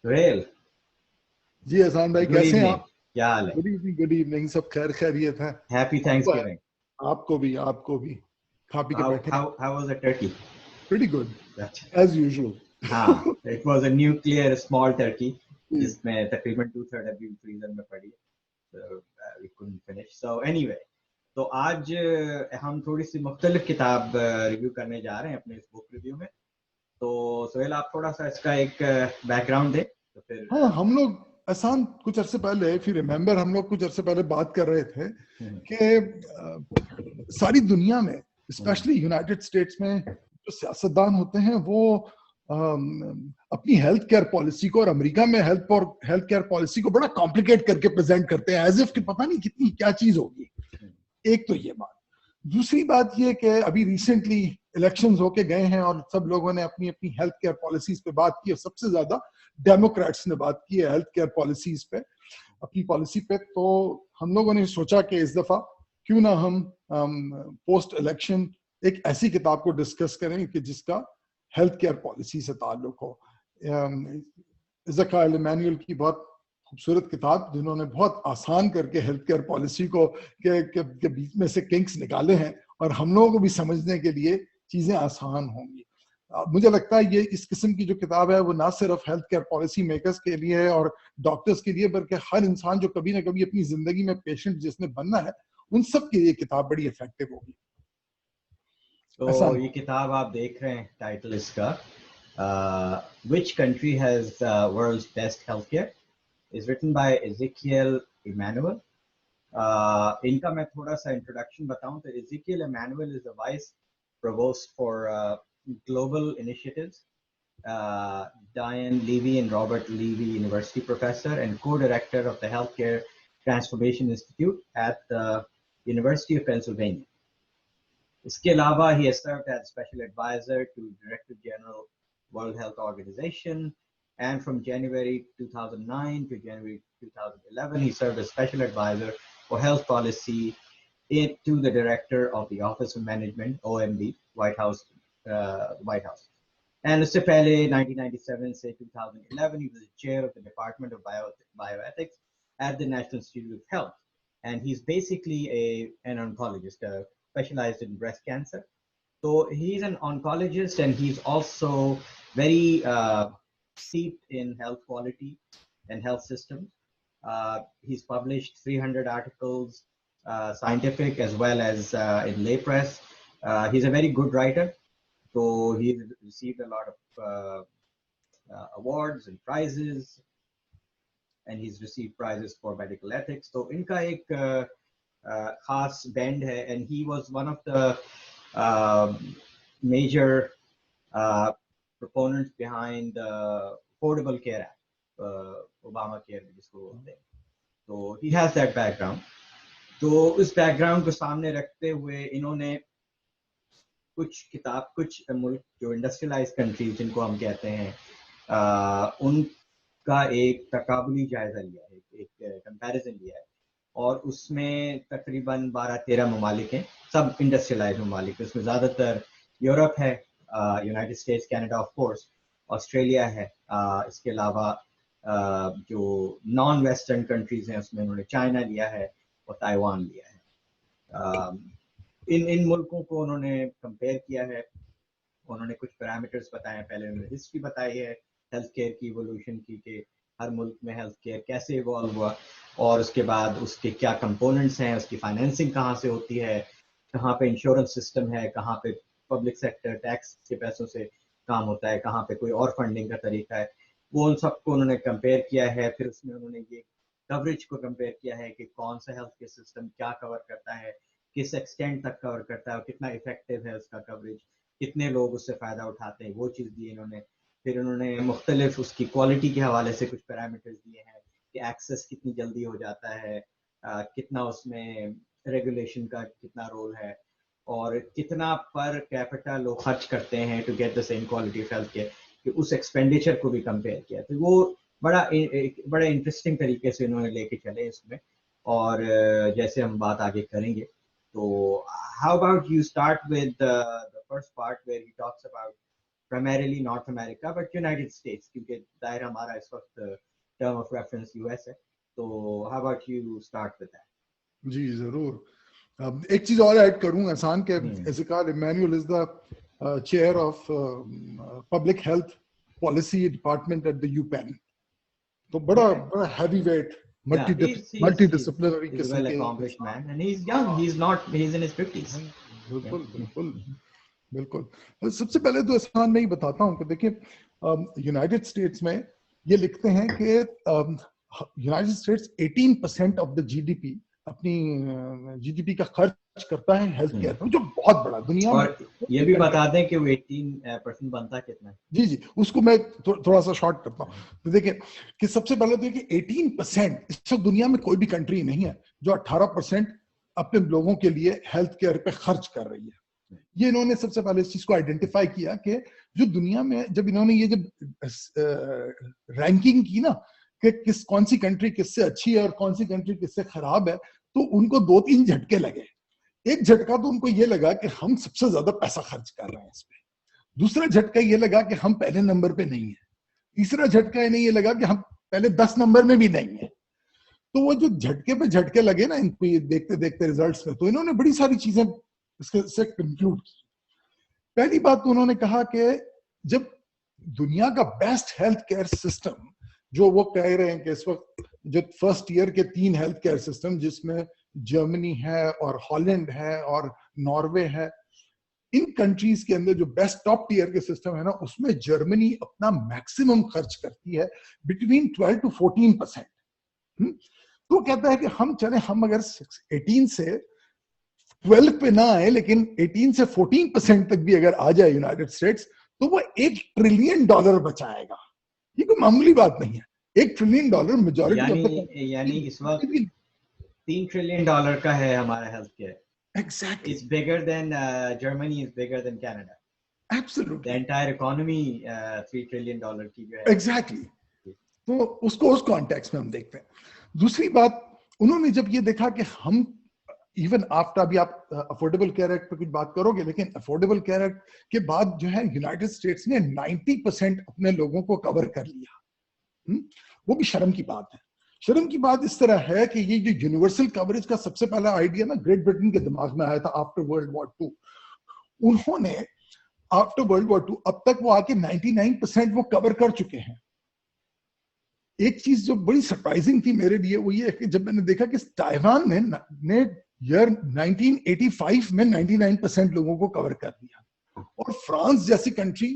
सुहेल, जी एहसान भाई, गुड कैसे हैं इवनिंग, आप? क्या हाल है? Good evening, good evening. सब खैर खैरियत है। हैप्पी आपको थैंक्सगिविंग। आपको भी, आपको भी। खा पी के हाउ बैठे हैं। How how was the Turkey? Pretty good, अच्छा। एज हाँ, usual. It was a nuclear small Turkey जिसमें तकरीबन 2/3 अभी फ्रीजर में पड़ी है, so we couldn't finish. So anyway, तो आज हम थोड़ी सी मुख्तलिफ किताब रिव्यू करने जा रहे हैं अपने इस बुक रिव्यू में। तो सुहेल, आप थोड़ा सा इसका एक बैकग्राउंड दें तो फिर हाँ, हम लोग एहसान कुछ अरसे पहले, फिर रिमेम्बर, हम लोग कुछ अरसे पहले बात कर रहे थे हम्म, कि सारी दुनिया में, हम्म, स्पेशली यूनाइटेड स्टेट्स में, जो सियासतदान होते हैं वो अपनी हेल्थ केयर पॉलिसी को, और अमेरिका में हेल्थ केयर पॉलिसी को बड़ा कॉम्प्लिकेट करके प्रेजेंट करते हैं, एज इफ कि पता नहीं कितनी क्या चीज होगी। हम्म, एक तो ये बात। दूसरी बात ये कि अभी रिसेंटली इलेक्शंस होके गए हैं और सब लोगों ने अपनी अपनी हेल्थ केयर पॉलिसीज पे बात की, और सबसे ज्यादा डेमोक्रेट्स ने बात की है हेल्थ केयर पॉलिसीज पे, अपनी पॉलिसी पे। तो हम लोगों ने सोचा कि इस दफा क्यों ना हम पोस्ट इलेक्शन एक ऐसी किताब को डिस्कस करें कि जिसका हेल्थ केयर पॉलिसी से ताल्लुक हो। इज़ाकाइल इमैनुअल की बहुत खूबसूरत किताब, जिन्होंने बहुत आसान करके हेल्थ केयर पॉलिसी को के बीच में से किंग्स निकाले हैं, और हम लोगों को भी समझने के लिए चीजें आसान होंगी। मुझे लगता है ये इस किस्म की जो किताब है वो ना सिर्फ हेल्थ केयर पॉलिसी मेकर्स के लिए है और डॉक्टर्स के लिए, बल्कि हर इंसान जो कभी ना कभी अपनी जिंदगी में पेशेंट जिसने बनना है, उन सब के लिए किताब बड़ी इफेक्टिव होगी। तो ऐसा ये किताब आप देख रहे हैं, टाइटल इसका Which country has world's best healthcare is written by Ezekiel Emanuel. इनका मैं थोड़ा सा इंट्रोडक्शन बताऊं तो Ezekiel Emanuel is the vice provost for global initiatives, Diane Levy and Robert Levy University professor and co-director of the Healthcare Transformation Institute at the University of Pennsylvania. इसके अलावा he has served as special advisor to Director General World Health Organization, and from January 2009 to January 2011 he served as special advisor for health policy to the director of the Office of Management, OMB, White House. And उससे पहले 1997 से 2011 he was the chair of the Department of Bioethics at the National Institute of Health, and he's basically an oncologist, specialized in breast cancer. So he's an oncologist, and he's also very steeped in health quality and health systems. He's published 300 articles, scientific as well as in lay press. He's a very good writer, so he received a lot of awards and prizes, and he's received prizes for medical ethics. So इनका एक खास band है, and he was one of the major proponents behind the Affordable Care Act, Obamacare जिसको बोलते हैं. So he has that background. तो उस background को सामने रखते हुए इन्होंने कुछ मुल्क जो इंडस्ट्रियलाइज कंट्रीज जिनको हम कहते हैं, उनका एक तकाबुली जायजा लिया है, एक कंपैरिजन लिया है, और उसमें तकरीबन 12-13 ममालिक हैं, सब इंडस्ट्रियलाइज ममालिक. उसमें ज़्यादातर यूरोप है, United states, Canada of course, Australia है, इसके अलावा जो नॉन वेस्टर्न कंट्रीज हैं उसमें उन्होंने चाइना लिया है और ताइवान लिया है. इन मुल्कों को उन्होंने कंपेयर किया है, उन्होंने कुछ पैरामीटर्स बताए हैं. पहले उन्होंने हिस्ट्री बताई है हेल्थ केयर की इवोल्यूशन की, कि हर मुल्क में हेल्थ केयर कैसे इवॉल्व हुआ, और उसके बाद उसके क्या कंपोनेंट्स हैं, उसकी फाइनेंसिंग कहाँ से होती है, कहाँ पे इंश्योरेंस सिस्टम है, कहाँ पे पब्लिक सेक्टर टैक्स के पैसों से काम होता है, कहाँ पे कोई और फंडिंग का तरीका है. वो उन सबको उन्होंने कंपेयर किया है. फिर उसमें उन्होंने ये कवरेज को कंपेयर किया है कि कौन सा हेल्थ केयर सिस्टम क्या कवर करता है, किस एक्सटेंट तक कवर करता है, और कितना इफेक्टिव है उसका कवरेज, कितने लोग उससे फ़ायदा उठाते हैं, वो चीज़ दी इन्होंने. फिर उन्होंने मुख्तलिफ उसकी क्वालिटी के हवाले से कुछ पैरामीटर्स दिए हैं कि एक्सेस कितनी जल्दी हो जाता है, कितना उसमें रेगुलेशन का कितना रोल है, और कितना पर कैपिटा लोग खर्च करते हैं to get the same quality of health care, कि उस एक्सपेंडिचर को भी कंपेयर किया. तो वो बड़ा इंटरेस्टिंग तरीके से इन्होंने लेके चले इसमें, और जैसे हम बात आगे करेंगे. तो how about you start with the first part where he talks about primarily North America, but United States, क्योंकि दायरा हमारा इस वक्त term of reference US है. तो how about you start with that? जी जरूर. एक चीज और ऐड करूं एहसान के, ऐसे कहा Emanuel is the chair of public health policy department at the UPenn. तो बड़ा heavyweight multidisciplinary he's a well accomplished man and he's young, he's in his 50s. बिल्कुल बिल्कुल बिल्कुल. सबसे पहले तो एहसान मैं ही बताता हूं कि देखिए यूनाइटेड स्टेट्स में ये लिखते हैं कि United states 18% of the GDP अपनी जीडीपी का खर्च करता है हेल्थ केयर में, जो बहुत बड़ा दुनिया में. और ये भी बता दें कि वो 18% बनता कितना. जी जी, उसको मैं थोड़ा सा शॉर्ट करता हूँ. तो देखिए कि सबसे पहले तो कि 18% इस वक्त दुनिया में कोई भी कंट्री नहीं है जो 18% अपने लोगों के लिए हेल्थ केयर पे खर्च कर रही है. ये इन्होंने सबसे पहले इस चीज को आइडेंटिफाई किया कि जो दुनिया में जब इन्होंने ये जब रैंकिंग की ना कि कौन सी कंट्री किससे अच्छी है और कौन सी कंट्री किससे खराब है, तो उनको 2-3 झटके लगे. एक झटका तो उनको ये लगा कि हम सबसे ज्यादा पैसा खर्च कर रहे हैं इस पे. दूसरा झटका ये लगा कि हम पहले नंबर पे नहीं है. तीसरा झटका इन्हें ये लगा कि हम पहले 10 नंबर में भी नहीं है. तो वो जो झटके पे झटके लगे ना इनको ये देखते देखते रिजल्ट्स में, तो इन्होंने बड़ी सारी चीजें इससे कंक्लूड की. पहली बात तो उन्होंने कहा कि जब दुनिया का बेस्ट हेल्थ केयर सिस्टम, जो वो कह रहे हैं कि इस वक्त जो फर्स्ट ईयर के 3 हेल्थ केयर सिस्टम जिसमें जर्मनी है और हॉलैंड है और नॉर्वे है, इन कंट्रीज के अंदर जो बेस्ट टॉप टीयर के सिस्टम है ना, उसमें जर्मनी अपना मैक्सिमम खर्च करती है बिटवीन 12 to 14%. तो कहता है कि हम अगर 18 से 12 पे ना आए, लेकिन 18 से 14% तक भी अगर आ जाए यूनाइटेड स्टेट्स, तो वो $1 ट्रिलियन बचाएगा. ये कोई मामूली बात नहीं है. $1 ट्रिलियन मेजॉरिटी यानी इस वक्त $3 ट्रिलियन का है हमारा health care. Exactly. It's bigger than Germany is bigger than Canada. Absolutely. The entire economy $3 trillion की जो है. Exactly. तो उसको उस कॉन्टेक्स्ट में हम देखते हैं. दूसरी बात, उन्होंने जब ये देखा कि हम इवन आफ्टर, अभी आप अफोर्डेबल केयर एक्ट पे कुछ बात करोगे, लेकिन अफोर्डेबल केयर एक्ट के बाद जो है यूनाइटेड स्टेट्स ने 90% अपने लोगों को कवर कर लिया. वो भी शर्म की बात है. शर्म की बात इस तरह है कि ये जो यूनिवर्सल कवरेज का सबसे पहला आइडिया ना ग्रेट ब्रिटेन के दिमाग में आया था आफ्टर वर्ल्ड वॉर 2. उन्होंने आफ्टर वर्ल्ड वॉर 2 अब तक वो आके 99% वो कवर कर चुके हैं. एक चीज जो बड़ी सरप्राइजिंग थी मेरे लिए वो ये है कि जब मैंने देखा कि ताइवान ने ईयर 1985 में 99% लोगों को कवर कर दिया, और फ्रांस जैसी कंट्री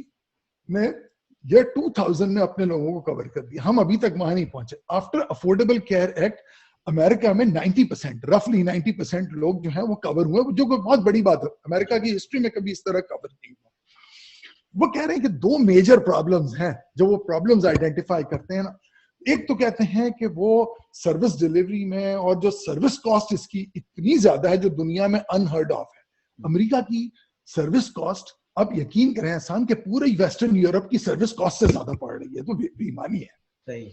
ने ईयर 2000 में अपने लोगों को कवर कर दिया. हम अभी तक वहां नहीं पहुंचे. After affordable care act America में 90%, रफली 90% लोग जो है वो कवर हुए, जो बहुत बड़ी बात है. अमेरिका की हिस्ट्री में कभी इस तरह कवर नहीं हुआ. वो कह रहे हैं कि 2 मेजर प्रॉब्लम्स हैं जो वो प्रॉब्लम्स आइडेंटिफाई करते हैं ना. एक तो कहते हैं कि वो सर्विस डिलीवरी में और जो सर्विस कॉस्ट इसकी इतनी ज्यादा है जो दुनिया में अनहर्ड ऑफ है. अमेरिका की सर्विस कॉस्ट, आप यकीन करें एहसान, के पूरे वेस्टर्न यूरोप की सर्विस कॉस्ट से ज्यादा पड़ रही है. तो बेईमानी है. सही.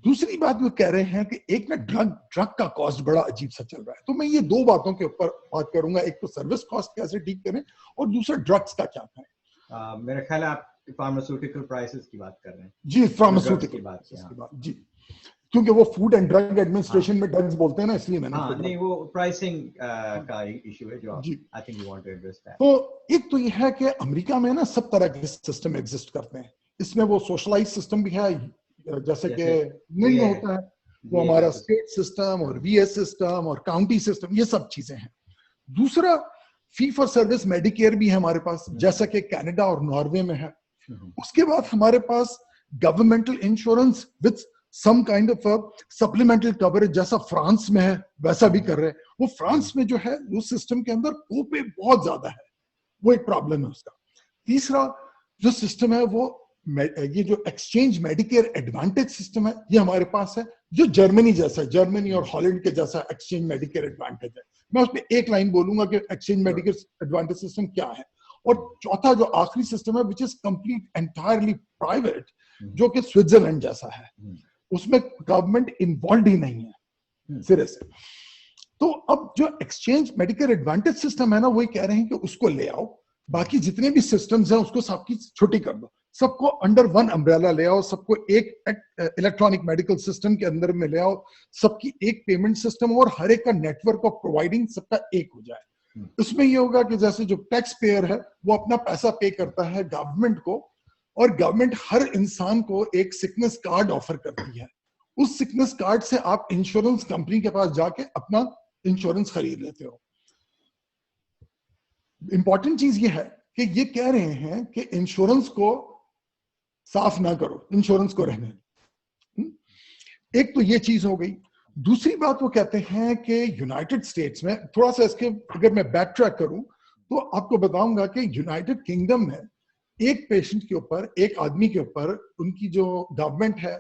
दूसरी बात वो कह रहे हैं कि एक ना ड्रग का कॉस्ट बड़ा अजीब सा चल रहा है. तो मैं ये 2 बातों के ऊपर बात करूंगा. एक तो सर्विस कॉस्ट कैसे ठीक करें, और दूसरा ड्रग्स का क्या करें. मेरा ख्याल है आप फार्मास्यूटिकल प्राइसेस की बात कर रहे हैं. जी, फार्मास्यूटिकल की बात. जी, क्योंकि वो फूड एंड ड्रग एडमिनिस्ट्रेशन में ड्रग्स बोलते हैं ना, इसलिए मैंने नहीं, वो प्राइसिंग का इशू है जो I think you want to address that. तो एक तो ये है कि अमेरिका में ना सब तरह के सिस्टम एग्जिस्ट करते हैं. इसमें वो सोशलाइज सिस्टम भी है, जैसे कि नहीं होता है वो हमारा स्टेट सिस्टम और वीएस सिस्टम और काउंटी सिस्टम, ये सब चीजें हैं. दूसरा, फी फॉर सर्विस मेडिकेयर भी है हमारे पास, जैसा कि कनाडा और नॉर्वे में है. उसके बाद हमारे पास governmental insurance with some kind of supplemental coverage, जैसा फ्रांस में है वैसा भी कर रहे हैं. वो फ्रांस में जो है उस सिस्टम के अंदर कोपे बहुत ज्यादा है, वो एक प्रॉब्लम है उसका. तीसरा जो सिस्टम है वो ये जो एक्सचेंज मेडिकेयर एडवांटेज सिस्टम है, ये हमारे पास है, जो जर्मनी जैसा है, जर्मनी और हॉलैंड के जैसा एक्सचेंज मेडिकेयर एडवांटेज है. मैं उसमें एक लाइन बोलूंगा कि एक्सचेंज मेडिकेयर एडवांटेज सिस्टम क्या है. और चौथा जो आखिरी सिस्टम है which is complete entirely private, जो कि स्विट्जरलैंड जैसा है, उसमें गवर्नमेंट इन्वॉल्व ही नहीं है सिरे से. तो अब जो एक्सचेंज मेडिकेयर एडवांटेज सिस्टम है ना, वही कह रहे हैं कि उसको ले आओ, बाकी जितने भी सिस्टम्स हैं उसको सबकी छुट्टी कर दो, सबको अंडर वन अम्ब्रेला ले आओ, सबको एक इलेक्ट्रॉनिक मेडिकल सिस्टम के अंदर में ले आओ, सबकी एक पेमेंट सिस्टम और हर एक का नेटवर्क ऑफ प्रोवाइडिंग सबका एक हो जाए। उसमें ये होगा कि जैसे जो टैक्स पेयर है वो अपना पैसा पे करता है गवर्नमेंट को, और गवर्नमेंट हर इंसान को एक सिकनेस कार्ड ऑफर करती है। उस सिकनेस कार्ड से आप इंश्योरेंस कंपनी के पास जाके अपना इंश्योरेंस खरीद लेते हो। इंपॉर्टेंट चीज ये है कि ये कह रहे हैं कि इंश्योरेंस को साफ ना करो, इंश्योरेंस को रहने दो। एक तो ये चीज हो गई। दूसरी बात वो कहते हैं कि यूनाइटेड स्टेट्स में, थोड़ा सा इसके अगर मैं बैक ट्रैक करूं तो आपको बताऊंगा कि यूनाइटेड किंगडम में एक पेशेंट के ऊपर, एक आदमी के ऊपर उनकी जो गवर्नमेंट है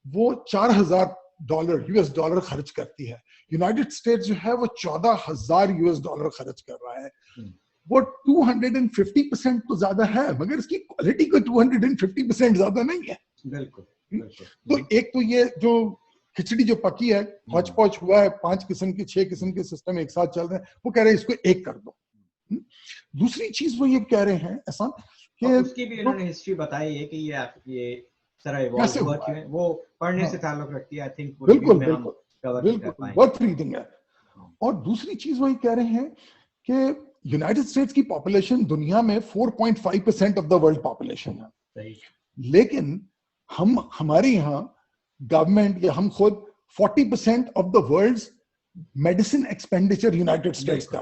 वो $4,000 US डॉलर खर्च करती है। यूनाइटेड स्टेट्स जो है वो $14,000 US डॉलर खर्च कर रहा है। वो 250% तो ज्यादा है, मगर इसकी क्वालिटी को 250% ज्यादा नहीं है। बिल्कुल। तो एक तो ये जो खिचड़ी जो पकी है, हौच पौच हुआ है, 5 किस्म के 6 किस्म के सिस्टम एक साथ चल रहे हैं, वो कह रहे हैं इसको एक कर दो। दूसरी चीज वो ये कह रहे हैं ऐसा कि उसकी भी उन्होंने हिस्ट्री बताई है कि ये तरह इवॉल्व हुआ क्यों है, वो पढ़ने से ताल्लुक रखती है। आई थिंक बिल्कुल वर्थ रीडिंग है। और दूसरी चीज वही कह रहे हैं कि यूनाइटेड स्टेट्स की पॉपुलेशन दुनिया में 4.5% ऑफ द वर्ल्ड पॉपुलेशन है, लेकिन हमारे यहाँ गवर्नमेंट या हम खुद 40% of the world's medicine expenditure United States का।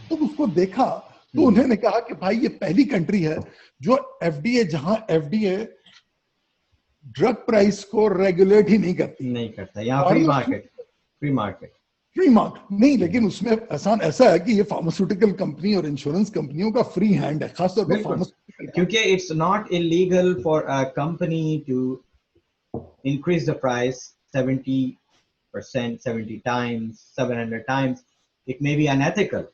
तो उसको देखा तो उन्होंने कहा कि भाई ये पहली कंट्री है जो एफडीए, जहां एफडीए ड्रग प्राइस को रेगुलेट ही नहीं करता। यहाँ फ्री मार्केट नहीं, लेकिन उसमें आसान ऐसा है कि ये फार्मास्यूटिकल कंपनी और इंश्योरेंस कंपनियों का फ्री हैंड है, खासतौर पर फार्मास्यूटिकल, क्योंकि it's not illegal for a company to increase the price 70%, 70 times, 700 times. It may be unethical,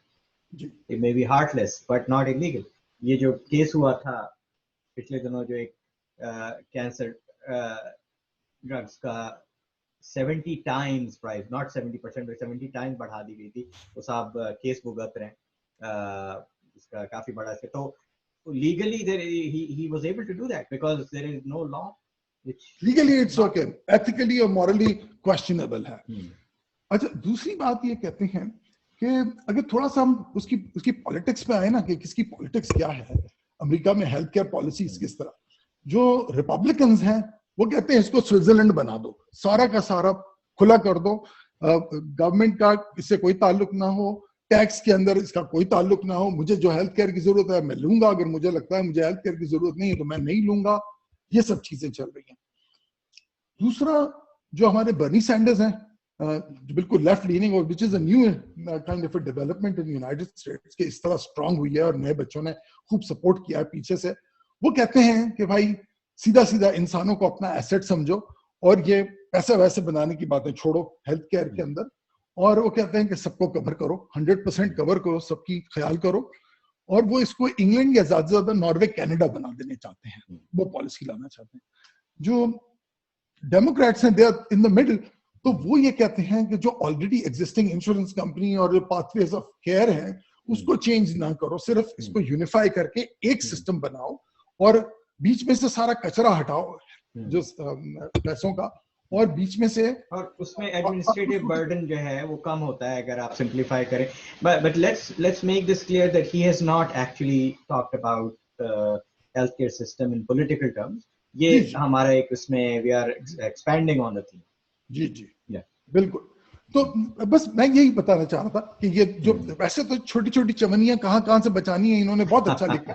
it may be heartless, but not illegal. ये जो केस हुआ था पिछले दिनों, जो एक कैंसर ड्रग्स का 70 times प्राइस, नॉट 70%, 70 times बढ़ा दी गई थी। तो साहब केस भुगत रहे हैं इसका काफी बड़ा। तो legally he was able to do that because there is no law which legally it's okay, ethically or morally questionable है। अच्छा, दूसरी बात ये कहते हैं कि अगर थोड़ा सा हम उसकी पॉलिटिक्स पे आए ना, कि किसकी पॉलिटिक्स क्या है अमेरिका में, हेल्थ केयर पॉलिसीज किस तरह। जो रिपब्लिकन्स हैं वो कहते हैं इसको स्विट्जरलैंड बना दो, सारा का सारा खुला कर दो, गवर्नमेंट का इससे कोई ताल्लुक ना हो, टैक्स के अंदर इसका कोई ताल्लुक ना हो, मुझे जो हेल्थ केयर की जरूरत है मैं लूंगा, अगर मुझे लगता है मुझे हेल्थ केयर की जरूरत नहीं है तो मैं नहीं लूंगा। ये सब चीजें चल रही हैं। दूसरा जो हमारे बर्नी सैंडर्स हैं, बिल्कुल लेफ्ट लीनिंग, और which is a new kind of a development in United states के इस तरह स्ट्रांग हुई है और नए बच्चों ने खूब सपोर्ट किया है पीछे से। वो कहते हैं कि भाई सीधा सीधा इंसानों को अपना एसेट समझो और ये पैसे वैसे बनाने की बातें छोड़ो हेल्थ केयर के अंदर। और वो कहते हैं कि सबको कवर करो, 100% कवर करो, सबकी ख्याल करो। और वो इसको इंग्लैंड या ज्यादा से ज्यादा नॉर्वे कनाडा बना देने चाहते हैं, वो पॉलिसी लाना चाहते हैं। जो डेमोक्रेट्स हैं they are in the middle, तो वो ये कहते हैं कि जो ऑलरेडी एग्जिस्टिंग इंश्योरेंस कंपनी और पाथवेज ऑफ केयर है उसको चेंज ना करो, सिर्फ इसको यूनिफाई करके एक सिस्टम बनाओ और बीच में से सारा कचरा हटाओ जो पैसों का, और बीच में से, और उसमें एडमिनिस्ट्रेटिव बर्डन जो है वो कम होता है अगर आप सिंप्लीफाई करें। But let's make this clear that he has not actually talked about health care system in political terms. ये हमारा एक उसमें we are expending on the theme. जी जी बिल्कुल। तो बस मैं यही बताना चाह रहा था कि ये जो वैसे तो छोटी छोटी चवनियां कहाँ से बचानी है इन्होंने बहुत अच्छा लिखा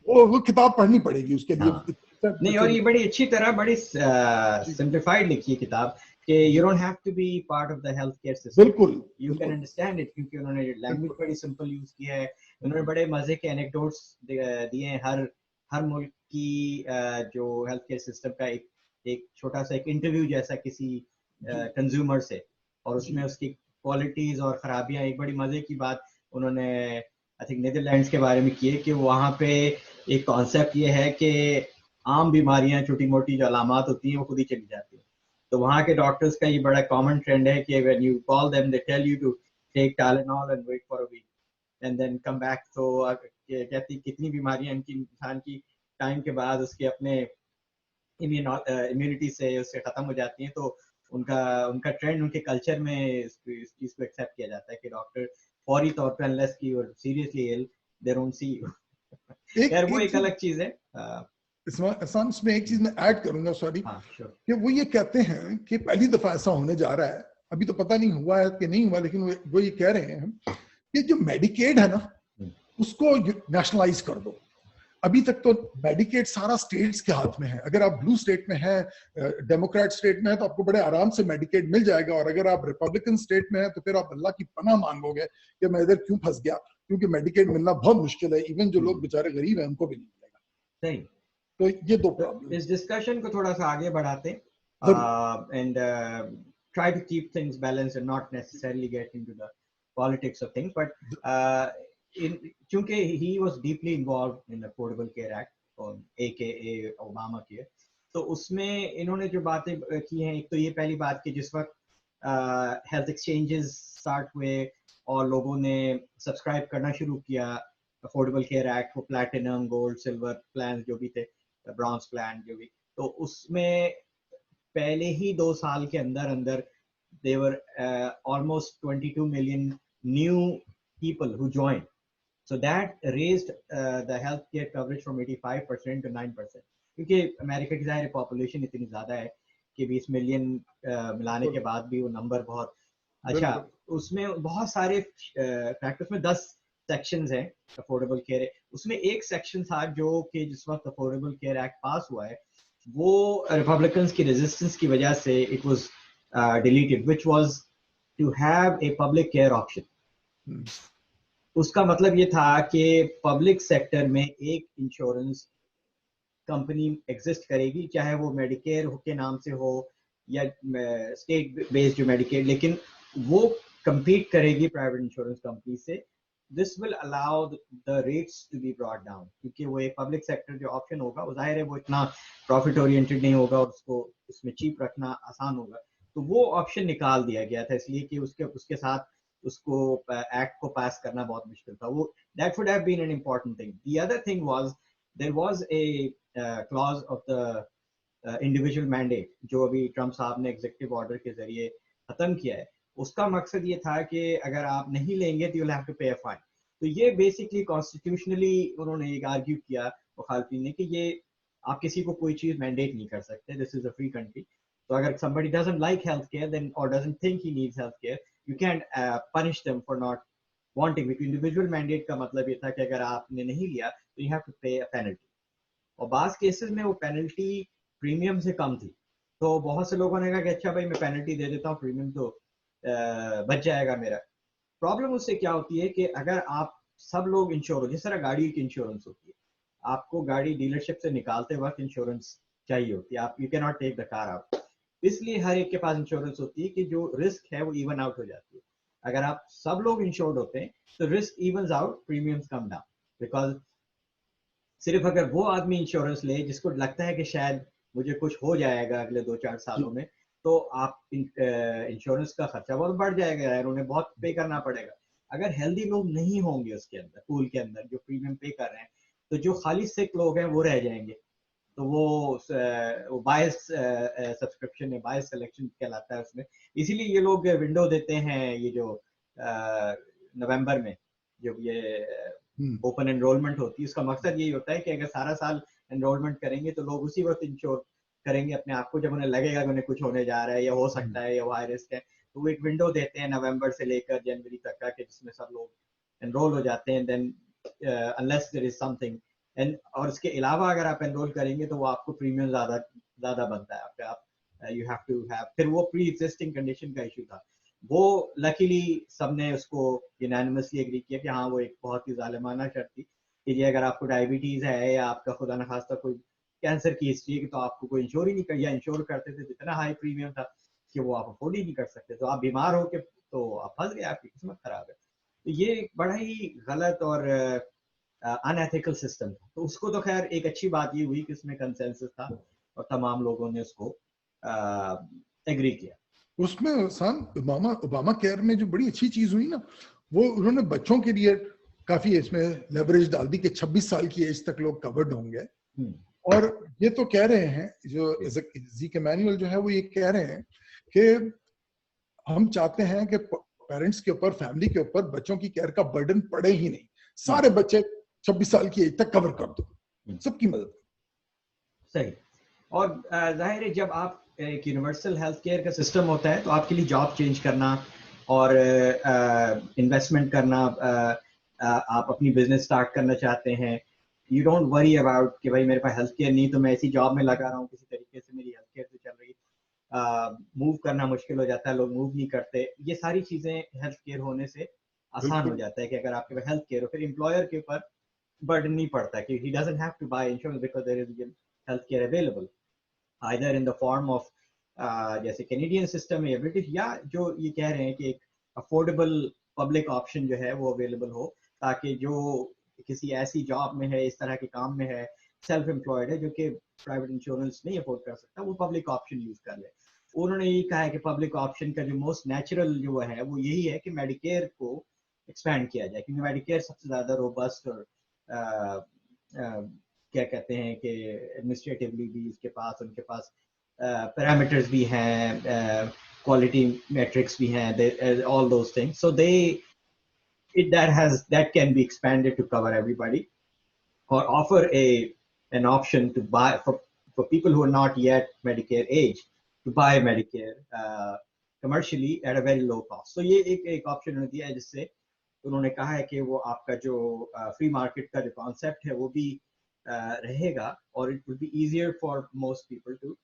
वो किताब पढ़नी पड़ेगी उसके लिए। नहीं, और ये बड़ी अच्छी तरह बड़ी सिंप्लीफाइड लिखी है किताब कि you don't have to be part of the health care system, बिल्कुल यू कैन अंडरस्टैंड इट, क्योंकि उन्होंने लैंग्वेज बड़ी सिंपल यूज किया है। उन्होंने बड़े मजे के एनेक्डोट्स दिए हैं हर मुल्क की जो हेल्थ केयर सिस्टम का एक छोटा सा एक इंटरव्यू जैसा किसी कंज्यूमर से, और उसमें उसकी क्वालिटीज और खराबियां। एक बड़ी मजे की बात उन्होंने आई थिंक नीदरलैंड्स के बारे में की है कि वहाँ पे एक कॉन्सेप्ट ये है कि आम बीमारियां छोटी मोटी जो अलामात होती हैं वो खुद ही चली जाती हैं। तो वहाँ के डॉक्टर्स का ये बड़ा कॉमन ट्रेंड है कि when you call them they tell you to take Tylenol and wait for a week. And then come back. तो कहती कितनी बीमारियां इंसान की टाइम के बाद उसके अपने इम्यूनिटी से उससे खत्म हो जाती हैं। तो उनका ट्रेंड उनके कल्चर में इस चीज को एक्सेप्ट किया जाता है कि डॉक्टर फौरी तौर पर अनलेस की और seriously ill they don't see you. यार वो एक अलग चीज है। इसमें एक चीज मैं ऐड करूंगा, सॉरी, हाँ श्योर। कि वो ये कहते हैं कि पहली दफा ऐसा होने जा रहा है, अभी तो पता नहीं हुआ है कि नहीं हुआ, लेकिन वो ये कह रहे हैं कि जो मेडिकेड है ना उसको नेशनलाइज कर दो। अभी तक तो मेडिकेड सारा स्टेट्स के हाथ में है। अगर आप ब्लू स्टेट में है, डेमोक्रेट स्टेट में है, तो आपको बड़े आराम से मेडिकेड मिल जाएगा, और अगर आप रिपब्लिकन स्टेट में है तो फिर आप अल्लाह की पनाह मांगोगे कि मैं इधर क्यों फंस गया, क्योंकि मेडिकेड मिलना बहुत मुश्किल है, इवन जो लोग बेचारे गरीब हैं उनको भी नहीं मिलेगा। सही। तो ये दो प्रॉब्लम। इस डिस्कशन को थोड़ा सा आगे बढ़ाते and try to keep things balanced and not necessarily get into the politics of things, but chunke he was deeply involved in the Affordable Care Act or AKA Obama Care, तो उसमें इन्होंने जो बातें की हैं, एक तो ये पहली बात कि जिस वक्त हेल्थ एक्सचेंजेस स्टार्ट हुए और लोगों ने सब्सक्राइब करना शुरू किया अफोर्डेबल केयर एक्ट, वो प्लैटिनम, गोल्ड, सिल्वर प्लान जो भी थे, ब्रॉन्ज प्लान जो भी, तो उसमें पहले ही 2 साल के अंदर अंदर there were almost 22 million new people who join, so that raised the health care coverage from 85% to 9%, क्योंकि अमेरिका की जाहिर पॉपुलेशन इतनी ज़्यादा है कि 20 मिलियन मिलाने के बाद भी वो नंबर बहुत अच्छा। उसमें बहुत सारे फैक्टर्स में 10 सेक्शंस हैं अफोर्डेबल केयर, उसमें एक सेक्शन था जो कि जिस वक्त अफोर्डेबल केयर एक्ट पास हुआ है वो रिपब्लिकन्स की रेजिस्टेंस की वजह से it was deleted, which was to have a public care option. उसका मतलब ये था कि पब्लिक सेक्टर में एक इंश्योरेंस कंपनी एग्जिस्ट करेगी, चाहे वो मेडिकेयर के नाम से हो या स्टेट बेस्ड जो मेडिकेयर, लेकिन वो compete करेगी प्राइवेट इंश्योरेंस कंपनी से। This will allow the rates to be brought down, क्योंकि वो एक पब्लिक सेक्टर जो ऑप्शन होगा वो जाहिर है वो इतना प्रॉफिट ओरिएंटेड नहीं होगा और उसको उसमें चीप रखना आसान होगा, तो वो ऑप्शन निकाल दिया गया था, इसलिए कि उसके साथ उसको एक्ट को पास करना बहुत मुश्किल था। वो that would have been an important thing. The other thing was there was a clause of the individual mandate जो अभी ट्रम्प साहब ने एग्जीक्यूटिव ऑर्डर के जरिए खत्म किया है। उसका मकसद ये था कि अगर आप नहीं लेंगे तो यू विल हैव टू पे अ फाइन। तो ये बेसिकली कॉन्स्टिट्यूशनली उन्होंने एक आर्ग्यू किया मुखालफिन ने कि ये आप किसी को कोई चीज मैंडेट नहीं कर सकते, this is a free country. तो अगर somebody doesn't like healthcare then or doesn't think he needs healthcare, you can't punish them for not wanting it. Individual mandate का मतलब ये था कि अगर आपने नहीं लिया तो you have to pay a penalty, और बाज केसेस में वो पेनल्टी प्रीमियम से कम थी। तो बहुत से लोगों ने कहा कि अच्छा भाई मैं पेनल्टी दे देता हूँ, प्रीमियम तो बच जाएगा मेरा। प्रॉब्लम उससे क्या होती है कि अगर आप सब लोग इंश्योरेंस, जिस तरह गाड़ी की इंश्योरेंस होती है, आपको गाड़ी डीलरशिप से निकालते वक्त इंश्योरेंस चाहिए होती है, आप you can not take the car out, इसलिए हर एक के पास इंश्योरेंस होती है कि जो रिस्क है वो इवन आउट हो जाती है। अगर आप सब लोग इंश्योर्ड होते हैं तो risk evens out, premiums come down, because सिर्फ अगर वो आदमी इंश्योरेंस ले जिसको लगता है कि शायद मुझे कुछ हो जाएगा अगले 2-4 सालों में, तो आप इंश्योरेंस का खर्चा बहुत बढ़ जाएगा यार, उन्हें बहुत पे करना पड़ेगा। अगर हेल्दी लोग नहीं होंगे उसके अंदर, पूल के अंदर जो प्रीमियम पे कर रहे हैं, तो जो खाली सिक लोग हैं वो रह जाएंगे। तो वो बायस सब्सक्रिप्शन है, बायस सिलेक्शन कहलाता है उसमें। इसीलिए ये लोग विंडो देते हैं, ये जो नवंबर में जब ये ओपन एनरोलमेंट होती है, उसका मकसद यही होता है कि अगर सारा साल एनरोलमेंट करेंगे तो लोग उसी वक्त इंश्योर करेंगे अपने आप को जब उन्हें लगेगा कि उन्हें कुछ होने जा रहा है या हो सकता है या वो हाई रिस्क है। तो वो एक विंडो देते हैं नवंबर से लेकर जनवरी तक का कि जिसमें सब लोग एनरोल हो जाते हैं, then unless there is something and, और इसके अलावा अगर आप एनरोल करेंगे तो वो आपको प्रीमियम ज्यादा बनता है आपका, आप यू हैव टू हैव, फिर वो प्री एग्जिस्टिंग कंडीशन का इशू था, वो लकीली सबने उसको यूनानिमसली एग्री किया कि हाँ वो एक बहुत ही जालिमाना शर्त थी कि ये अगर आपको डायबिटीज है या आपका खुदा न खास्ता कोई कैंसर की हिस्ट्री है कि तो आपको कोई इंश्योर ही नहीं कर, या इंश्योर करते थे तो इतना हाई प्रीमियम था कि वो आप अफोर्ड ही नहीं कर सकते, तो आप बीमार हो के तो आप फंस गए, आपकी किस्मत खराब है। तो ये एक बड़ा ही गलत और अनएथिकल सिस्टम था। तो उसको तो खैर एक अच्छी बात ये हुई कि उसमें कंसेंसस था और तमाम लोगों ने उसको एग्री किया। उसमें ओबामा केयर में जो बड़ी अच्छी चीज हुई ना, वो उन्होंने बच्चों के लिए काफी इसमें लेवरेज डाल दी कि 26 साल की एज तक लोग कवर्ड होंगे। और ये तो कह रहे हैं जो जीक इमैनुअल जो है वो ये कह रहे हैं कि हम चाहते हैं कि पेरेंट्स के ऊपर, फैमिली के ऊपर बच्चों की केयर का बर्डन पड़े ही नहीं, सारे बच्चे 26 साल की एज तक कवर कर दो, सबकी मदद। सही। और जाहिर है जब आप एक यूनिवर्सल हेल्थ केयर का सिस्टम होता है तो आपके लिए जॉब चेंज करना और इन्वेस्टमेंट करना, आप अपनी बिजनेस स्टार्ट करना चाहते हैं, यू डोंट वरी अबाउट कि भाई मेरे पास हेल्थ केयर नहीं तो मैं ऐसी जॉब में लगा रहा हूँ किसी तरीके से, मेरी हेल्थ केयर तो चल रही है। मूव करना मुश्किल हो जाता है, लोग मूव नहीं करते, ये सारी चीज़ें हेल्थ केयर होने से आसान हो जाता है कि अगर आपके पास हेल्थ केयर हो, फिर एम्प्लॉयर के ऊपर बर्डन नहीं पड़ता कि he doesn't have to buy insurance because there is health care available either in the form of जैसे कैनेडियन सिस्टम है या ब्रिटिश, या जो ये कह रहे हैं कि एक अफोर्डेबल पब्लिक ऑप्शन जो है वो अवेलेबल हो, ताकि जो किसी ऐसी जॉब में है, इस तरह के काम में है, सेल्फ एम्प्लॉयड है, जो कि प्राइवेट इंश्योरेंस नहीं अफोर्ड कर सकता, वो पब्लिक ऑप्शन यूज कर ले। उन्होंने ये कहा है कि पब्लिक ऑप्शन का जो मोस्ट नेचुरल जो है वो यही है कि मेडिकेयर को एक्सपैंड किया जाए, क्योंकि मेडिकेयर सबसे ज्यादा रोबस्ट और क्या कहते हैं कि एडमिनिस्ट्रेटिवली भी उसके पास, उनके पास पैरामीटर्स भी हैं, क्वालिटी मेट्रिक्स भी हैं, all those things, so they that can be expanded to cover everybody or offer an option to buy for people who are not yet Medicare age to buy Medicare commercially at a very low cost. So ये एक option उन्होंने दिया है, जिससे उन्होंने कहा है कि वो आपका जो फ्री मार्केट का जो कॉन्सेप्ट है वो भी रहेगा, और it will be easier for most people to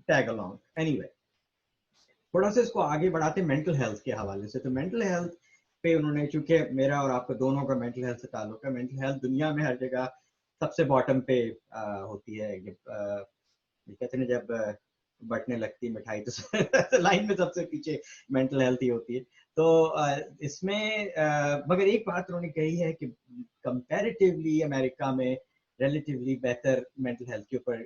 tag along. Anyway, थोड़ा सा इसको आगे बढ़ाते मेंटल हेल्थ के हवाले से। तो मेंटल हेल्थ पे उन्होंने, चूंकि मेरा और आपका दोनों का मेंटल हेल्थ से ताल्लुक है, मेंटल हेल्थ दुनिया में हर जगह सबसे बॉटम पे होती है। कहते हैं जब बटने लगती है मिठाई तो लाइन में सबसे पीछे मेंटल हेल्थ ही होती है। तो इसमें मगर एक बात उन्होंने कही है कि कंपैरेटिवली अमेरिका में रिलेटिवली बेहतर मेंटल हेल्थ के ऊपर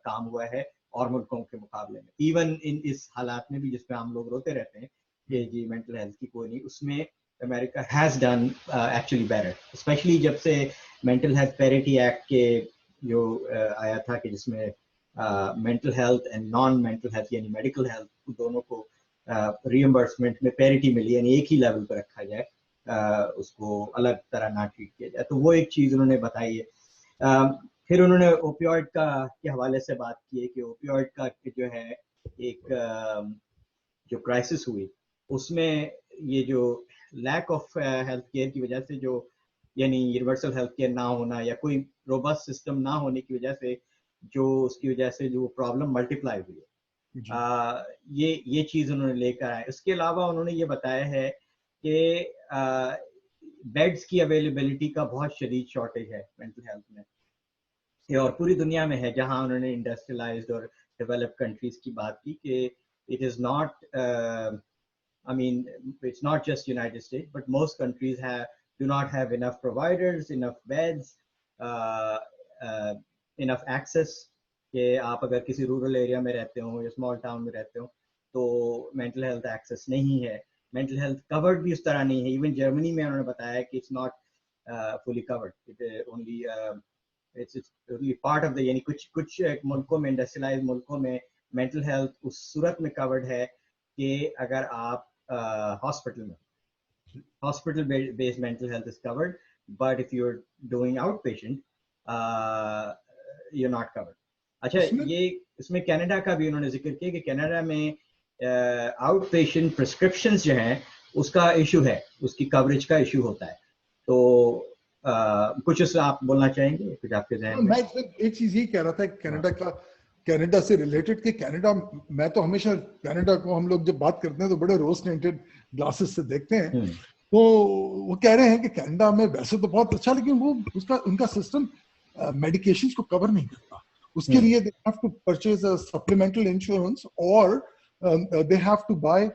काम हुआ है और मुल्कों के मुकाबले में। इवन इन इस हालात में भी जिसमें हम लोग रोते रहते हैं कि जी मेंटल हेल्थ की कोई नहीं, उसमें America has done actually better, specially जब से मेंटल हेल्थ पैरिटी एक्ट के जो आया था कि जिसमें mental health and non mental health यानी मेडिकल हेल्थ दोनों को रीइंबर्समेंट में पैरिटी मिली, यानी एक ही लेवल पर रखा जाए, उसको अलग तरह ना ट्रीट किया जाए। तो वो एक चीज़ उन्होंने बताई है। फिर उन्होंने ओपियोइड का के हवाले से बात की है कि ओपियोइड का जो है एक जो क्राइसिस हुई उसमें ये जो लैक ऑफ हेल्थ केयर की वजह से, जो यानी यूनिवर्सल हेल्थ केयर ना होना या कोई रोबस्ट सिस्टम ना होने की वजह से, जो उसकी वजह से जो प्रॉब्लम मल्टीप्लाई हुई है, ये चीज़ उन्होंने लेकर आए। इसके अलावा उन्होंने ये बताया है कि बेड्स की अवेलेबिलिटी का बहुत शदीद शॉर्टेज है मेंटल हेल्थ में, और पूरी दुनिया में है। जहां उन्होंने इंडस्ट्रियलाइज्ड और डेवलप्ड कंट्रीज की बात की कि it is not, I mean, it's not just United States, but most countries do not have enough providers, enough beds, enough access. कि आप अगर किसी रूरल एरिया में रहते हो या स्मॉल टाउन में रहते हो तो मेंटल हेल्थ एक्सेस नहीं है, मेंटल हेल्थ कवर्ड भी उस तरह नहीं है। इवन जर्मनी में उन्होंने बताया कि it's not fully covered, it only it's only part of the, यानी कुछ मुल्कों में, इंडस्ट्रियलाइज्ड मुल्कों में मेंटल हेल्थ उस सूरत में कवर्ड है कि अगर आप hospital based mental health is covered, but if you're doing outpatient you're not covered. अच्छा, ये इसमें कनाडा का भी उन्होंने जिक्र किया कि कनाडा में आउटपेशेंट प्रिस्क्रिप्शंस जो हैं उसका इशू है, उसकी कवरेज का इशू होता है। तो कुछ उससे आप बोलना चाहेंगे, कुछ आपके ज़हन में? मैं एक चीज ये कह रहा था कनाडा से रिलेटेड कि कनाडा, मैं तो हमेशा कनाडा को हम लोग जब बात करते हैं तो बड़े रोज टिंटेड ग्लासेस से देखते हैं। तो वो कह रहे हैं कि कनाडा में वैसे तो बहुत अच्छा, लेकिन वो उनका सिस्टम मेडिकेशंस को कवर नहीं करता। उसके लिए they have to purchase a supplemental insurance और they have to buy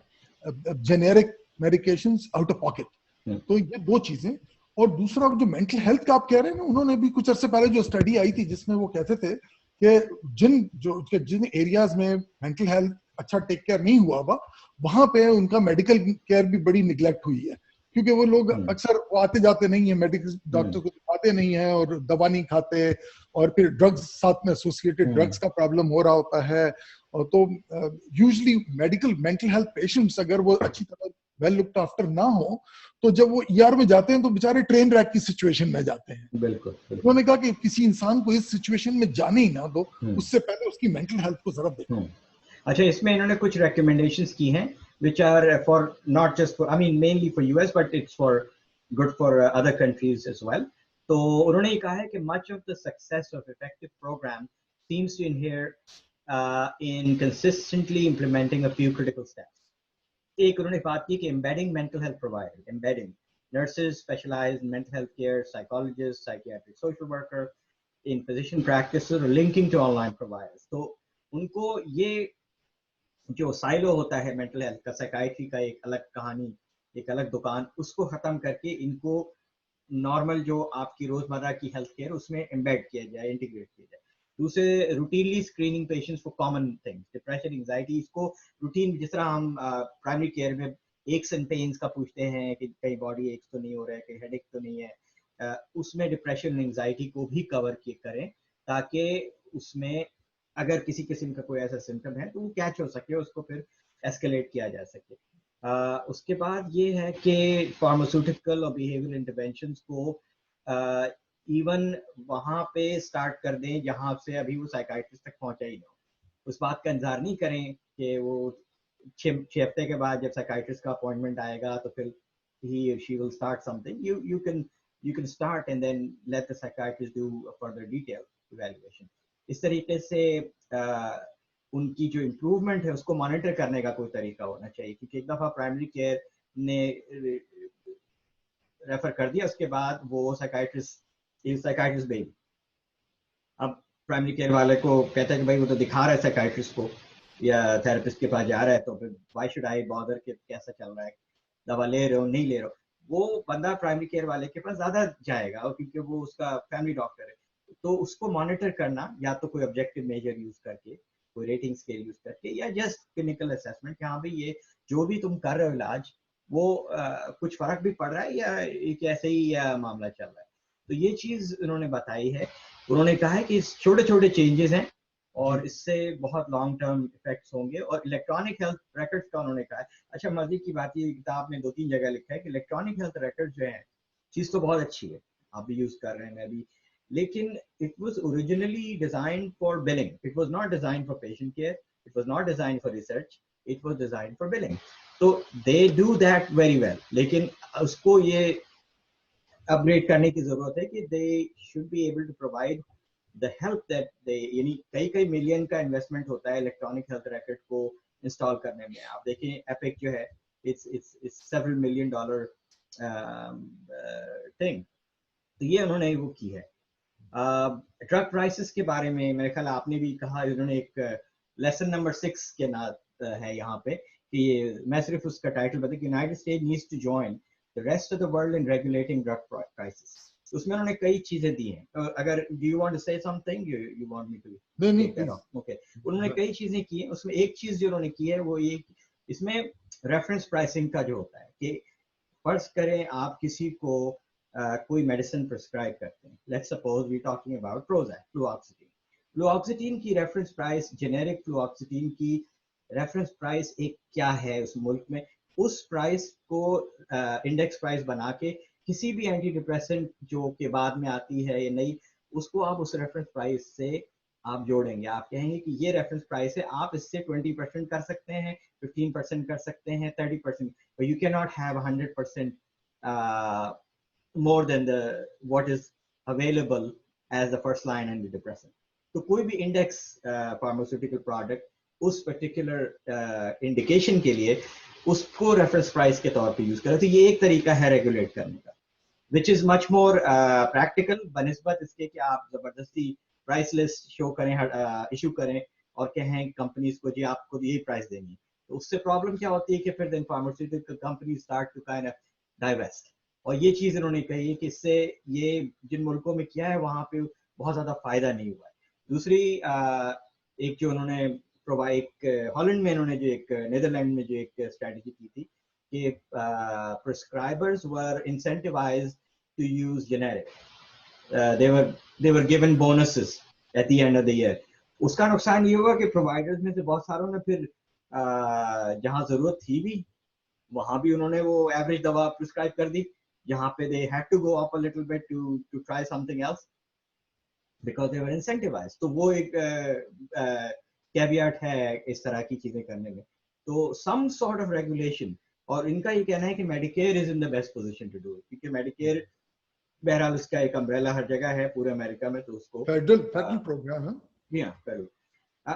generic medications out of pocket. तो ये दो चीजें। और दूसरा जो मेंटल हेल्थ का आप कह रहे हैं ना, उन्होंने भी कुछ अरसे पहले जो स्टडी आई थी जिसमें वो कहते थे कि जिन एरियाज में मेंटल हेल्थ अच्छा टेक केयर नहीं हुआ वहां पे उनका मेडिकल केयर भी बड़ी निगलेक्ट हुई है। क्योंकि वो लोग अक्सर वो आते जाते नहीं है, मेडिकल डॉक्टर को दिखाते नहीं है और दवा नहीं खाते, और फिर ड्रग्स साथ में एसोसिएटेड ड्रग्स का प्रॉब्लम हो रहा होता है। और तो usually medical mental health patients अगर वो अच्छी तरह वेल लुक्ड आफ्टर ना हो, तो जब वो ईआर में जाते हैं तो बेचारे ट्रेन रैक की सिचुएशन में जाते हैं। बिल्कुल, उन्होंने कहा कि किसी इंसान को इस सिचुएशन में जाने ही ना दो, उससे पहले उसकी मेंटल हेल्थ को जरा देखो। अच्छा, इसमें इन्होंने कुछ recommendations की हैं which are for not just for, I mean mainly for US, but it's for good for other countries as well. तो उन्होंने ये कहा है कि much of the success of effective program seems to inhere in consistently implementing a few critical steps. एक उन्होंने बात की कि embedding mental health provider, embedding nurses specialized in mental health care, psychologists, psychiatric social worker in physician practice or linking to online providers. तो उनको ये जो silo होता है मेंटल हेल्थ का, साइकाइट्री का एक अलग कहानी, एक अलग दुकान, उसको खत्म करके इनको नॉर्मल जो आपकी रोजमर्रा की हेल्थ केयर उसमें एम्बेड किया जाए, इंटीग्रेट किया जाए। दूसरे, routinely screening patients for common things, depression, anxiety, इसको रूटीन, जिस तरह हम प्राइमरी केयर में एक्स एंड पेन्स का पूछते हैं कि कहीं बॉडी एक्स तो नहीं हो रहा है, कहीं हेडेक तो नहीं है, उसमें डिप्रेशन एंजाइटी को भी कवर करें, ताकि उसमें अगर किसी किस्म का कोई ऐसा सिम्टम है तो वो कैच हो सके, उसको फिर एस्केलेट किया जा सके। उसके बाद ये है कि फार्मास्यूटिकल और बिहेवियर इंटरवेंशंस को इवन वहाँ पे स्टार्ट कर दें जहाँ से अभी वो साइकाइट्रिस्ट तक पहुँचा ही ना हो। उस बात का इंतजार नहीं करें कि वो 6 हफ्ते के बाद जब साइकाइट्रिस्ट का अपॉइंटमेंट आएगा तो फिर he or she will start something. You can start and then let the psychiatrist do a further detailed evaluation. इस तरीके से उनकी जो इम्प्रूवमेंट है उसको मॉनिटर करने का कोई तरीका होना चाहिए, क्योंकि एक दफ़ा प्राइमरी केयर ने रेफर कर दिया, उसके बाद वो साइकाइट्रिस्ट बेबी, अब प्राइमरी केयर वाले को कहता है कि भाई वो तो दिखा रहा है साइकाइट्रिस्ट को या थेरेपिस्ट के पास जा रहा है, तो फिर व्हाई शुड आई बॉदर कि कैसा चल रहा है, दवा ले रहे हो नहीं ले रहे हो। वो बंदा प्राइमरी केयर वाले के पास ज्यादा जाएगा क्योंकि वो उसका फैमिली डॉक्टर है। तो उसको मॉनिटर करना या तो कोई ऑब्जेक्टिव मेजर यूज करके, कोई रेटिंग स्केल यूज करके, या जस्ट क्लिनिकल असेसमेंट कि हाँ भाई ये जो भी तुम कर रहे हो इलाज वो कुछ फर्क भी पड़ रहा है या एक ऐसे ही मामला चल रहा है। तो ये चीज उन्होंने बताई है। उन्होंने कहा है कि छोटे छोटे चेंजेस हैं और इससे बहुत लॉन्ग टर्म इफेक्ट्स होंगे। और इलेक्ट्रॉनिक हेल्थ रिकॉर्ड्स का उन्होंने कहा है, अच्छा मजे की बात, ये किताब में 2-3 जगह लिखा है कि इलेक्ट्रॉनिक हेल्थ रिकॉर्ड जो है चीज तो बहुत अच्छी है, आप भी यूज कर रहे हैं, मैं भी, लेकिन it was originally designed for billing, it was not designed for patient care, it was not designed for research, it was designed for billing. तो they do that very well, लेकिन उसको ये अपग्रेड करने की जरूरत है कि they should be able to provide the help that they, यानी कई मिलियन का इन्वेस्टमेंट होता है इलेक्ट्रॉनिक हेल्थ रिकॉर्ड को इंस्टॉल करने में। आप देखें एपिक जो है, इट्स सेवरल $million थिंग। तो ये उन्होंने वो की है। ड्रग प्राइसेस के बारे में मेरे ख्याल आपने भी कहा, उन्होंने एक लेसन नंबर 6 के नाम है यहाँ पे कि ये, मैं सिर्फ उसका टाइटल बता, United State needs to join the rest of the world in regulating drug prices. उसमें उन्होंने कई चीजें दी हैं। अगर do you want to say something, you want me to? नहीं, ओके। उन्होंने कई चीजें की हैं, उसमें एक चीज जो उन्होंने की है वो ये, इसमें रेफरेंस प्राइसिंग का जो होता है कि फर्ज करें आप किसी को कोई मेडिसिन प्रिस्क्राइब करते हैं, let's suppose we talking about Prozac, fluoxetine की रेफरेंस प्राइस, जेनेरिक फ्लुऑक्सिटीन की रेफरेंस प्राइस एक क्या है उस मुल्क में, उस प्राइस को इंडेक्स प्राइस बना के किसी भी एंटी डिप्रेसेंट जो के बाद में आती है या नहीं, उसको आप उस रेफरेंस प्राइस से आप जोड़ेंगे, आप कहेंगे कि ये रेफरेंस प्राइस है, आप इससे 20% कर सकते हैं, 15% कर सकते हैं, 30%, but you cannot have 100% more than the what is available as the first line antidepressant. तो कोई भी इंडेक्स फार्मास्यूटिकल प्रोडक्ट उस पर्टिकुलर इंडिकेशन के लिए उसको रेफरेंस प्राइस के तौर पे यूज करें, तो ये एक तरीका है रेगुलेट करने का, which is much more practical बनिस्बत इसके कि आप जबरदस्ती प्राइस लिस्ट शो करें, इशू करें और कहें कंपनीज को जी आपको यही प्राइस देनी है। तो उससे प्रॉब्लम क्या होती है कि फिर then pharmaceutical company start to kind of divest. और ये चीज इन्होंने कही है कि इससे ये जिन मुल्कों में किया है वहां पे बहुत ज्यादा फायदा नहीं हुआ है। दूसरी एक जो उन्होंने प्रोवाइड, हॉलैंड में इन्होंने जो एक, नीदरलैंड में जो एक स्ट्रेटजी की थी कि prescribers were incentivized to use generic. They were given bonuses at the end of the year. उसका नुकसान ये हुआ कि प्रोवाइडर्स में से बहुत सारों ने फिर जहां जरूरत थी भी वहां भी उन्होंने वो एवरेज दवा प्रिस्क्राइब कर दी, जहां पे they had to go up a little bit to try something else because they were incentivized. तो वो एक caveat है इस तरह की चीजें करने में. तो some sort of regulation, और इनका ये कहना है कि Medicare is in the best position to do it, क्योंकि Medicare बहरहाल उसका एक अम्ब्रेला हर जगह है पूरे अमेरिका में, तो उसको फेडरल प्रोग्राम है. जी हाँ, फेडरल.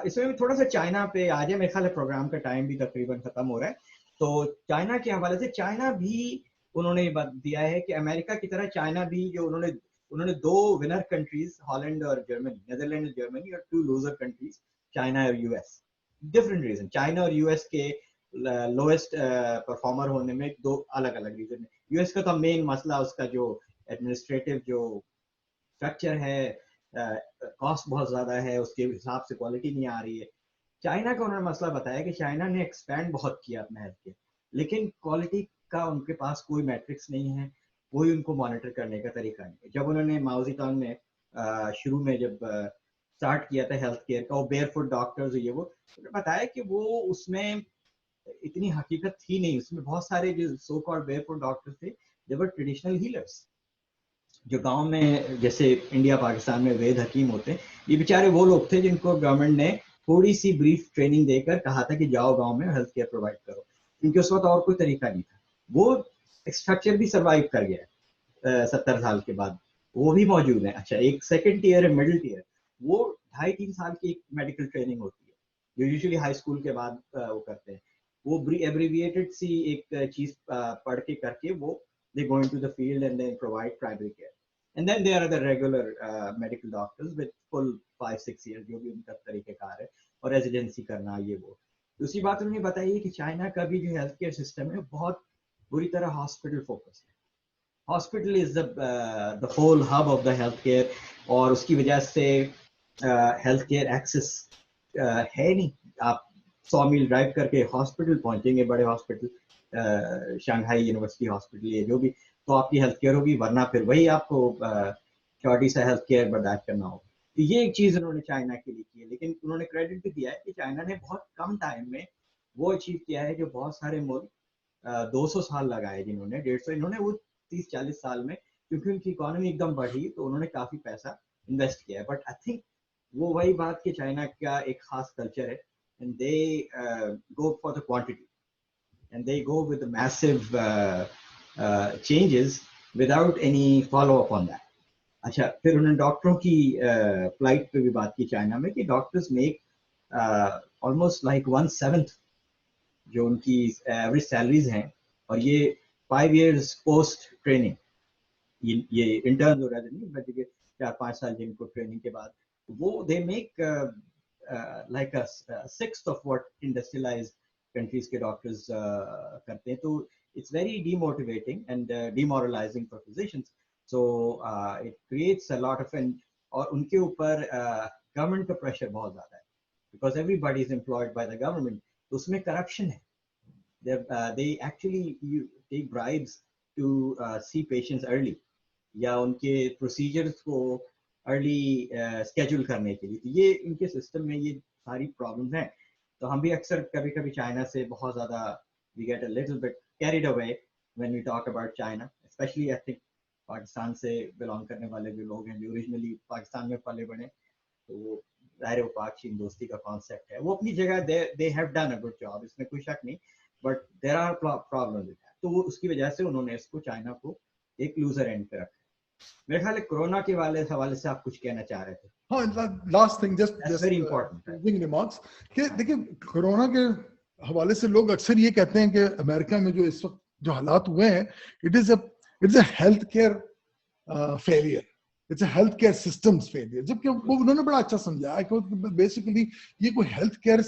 इसमें थोड़ा सा चाइना पे आज है, मेरे ख्याल है प्रोग्राम का टाइम भी तकरीबन खत्म हो रहा है. तो चाइना के हवाले से, चाइना भी उन्होंने बात दिया है कि अमेरिका की तरह चाइना भी, जो उन्होंने 2 विनर कंट्रीज हॉलैंड और जर्मनी, नेदरलैंड और जर्मनी, और 2 लूजर कंट्रीज चाइना और यूएस. Different reason. चाइना और यूएस के लोएस्ट परफॉर्मर होने में 2 अलग अलग रीजन है. यूएस का तो मेन मसला उसका जो एडमिनिस्ट्रेटिव जो स्ट्रक्चर है, कॉस्ट बहुत ज्यादा है, उसके हिसाब से क्वालिटी नहीं आ रही है. चाइना का उन्होंने मसला बताया कि चाइना ने एक्सपैंड बहुत किया अपना हेल्थ केयर, लेकिन क्वालिटी का उनके पास कोई मैट्रिक्स नहीं है, कोई उनको मॉनिटर करने का तरीका नहीं है. जब उन्होंने माओ ज़ेडुंग ने शुरू में जब स्टार्ट किया था हेल्थ केयर का, वो बेयरफुट डॉक्टर्स, ये वो उन्होंने बताया कि वो उसमें इतनी हकीकत थी नहीं. उसमें बहुत सारे जो सो कॉल्ड बेयरफुट डॉक्टर्स थे, दे वर ट्रेडिशनल हीलर्स, जो गांव में जैसे इंडिया पाकिस्तान में वेद हकीम होते हैं. ये बेचारे वो लोग थे जिनको गवर्नमेंट ने थोड़ी सी ब्रीफ ट्रेनिंग देकर कहा था कि जाओ गांव में हेल्थ केयर प्रोवाइड करो, क्योंकि उस वक्त और कोई तरीका नहीं था. वो स्ट्रक्चर भी सर्वाइव कर गया 70 साल के बाद, वो भी मौजूद है. अच्छा, एक सेकंड टीयर है, मिडिल टीयर, वो 2.5-3 साल की मेडिकल ट्रेनिंग होती है, जो यूजुअली हाई स्कूल के बाद वो करते हैं. वो एब्रीविएटेड सी एक चीज पढ़ के करके वो they go into the field and then provide primary care. And then there are the regular medical doctors with full 5-6 years, जो भी उनका तरीक़ेकार है, और रेजिडेंसी करना, ये वो. दूसरी बात उन्होंने बताई है कि चाइना का भी जो हेल्थ केयर सिस्टम है बहुत बुरी तरह हॉस्पिटल फोकस है. Hospital is the whole hub of the health care, और उसकी वजह से हेल्थ केयर एक्सेस है नहीं. आप 100 मील ड्राइव करके हॉस्पिटल पहुंचेंगे, बड़े हॉस्पिटल, शंघाई यूनिवर्सिटी हॉस्पिटल, ये जो भी, तो आपकी हेल्थ केयर होगी, वरना फिर वही आपको शॉर्टी सा हेल्थ केयर बर्दाश्त करना होगा. तो ये एक चीज उन्होंने चाइना के लिए की है, लेकिन उन्होंने क्रेडिट भी दिया है कि चाइना ने बहुत कम टाइम में वो अचीव किया है जो बहुत सारे मुल्क 200 साल लगाए, जिन्होंने 150, इन्होंने वो 30-40 साल में, क्योंकि उनकी इकोनॉमी एकदम बढ़ी तो उन्होंने काफी पैसा इन्वेस्ट किया है. बट आई थिंक वो वही बात कि चाइना का एक खास कल्चर है, and they go for the quantity, and they go with the massive changes without any follow up on that. अच्छा, फिर उन्होंने डॉक्टरों की फ्लाइट पे भी बात की चाइना में, कि डॉक्टर्स मेक ऑलमोस्ट लाइक 1/7 जो उनकी एवरेज सैलरीज हैं, और ये 5 years पोस्ट ट्रेनिंग, ये इंटर्न हो रहा है, बच्चे के 4-5 साल जिनको ट्रेनिंग के बाद, वो they make like a 1/6 of what industrialized countries के डॉक्टर्स करते हैं. तो it's very demotivating and demoralising for physicians. So it creates a lot of, और उनके ऊपर गवर्नमेंट का प्रेशर बहुत ज्यादा है, because everybody is employed by the government. तो उसमें करप्शन है. They actually take bribes to see patients early, या उनके प्रोसीजर्स को अर्ली स्केड्यूल करने के लिए. तो ये इनके सिस्टम में ये सारी प्रॉब्लम्स हैं. तो हम भी अक्सर कभी कभी चाइना से बहुत ज़्यादा we get a little bit carried away when we talk about China, especially I think Pakistan से बिलोंग करने वाले जो लोग हैं, जो ओरिजिनली पाकिस्तान में पले बड़े, तो वो ज़ाहिर है पाक चीन दोस्ती का कॉन्सेप्ट है, वो अपनी जगह they have done a good job, इसमें कोई शक नहीं, but there are problems with that. तो वो उसकी वजह से उन्होंने इसको चाइना को एक लूजर एंड पे रखा. मेरे ख्याल है कोरोना के हवाले से आप कुछ कहना चाह रहे थे. हाँ, last thing, just very important remarks कि देखिए, कोरोना के हवाले से लोग अक्सर ये कहते हैं कि अमेरिका में जो इस वक्त जो हालात हुए हैं, it is a health care failure, it's a health care systems failure. जबकि वो उन्होंने बड़ा अच्छा समझाया कि बेसिकली ये कोई हेल्थ केयर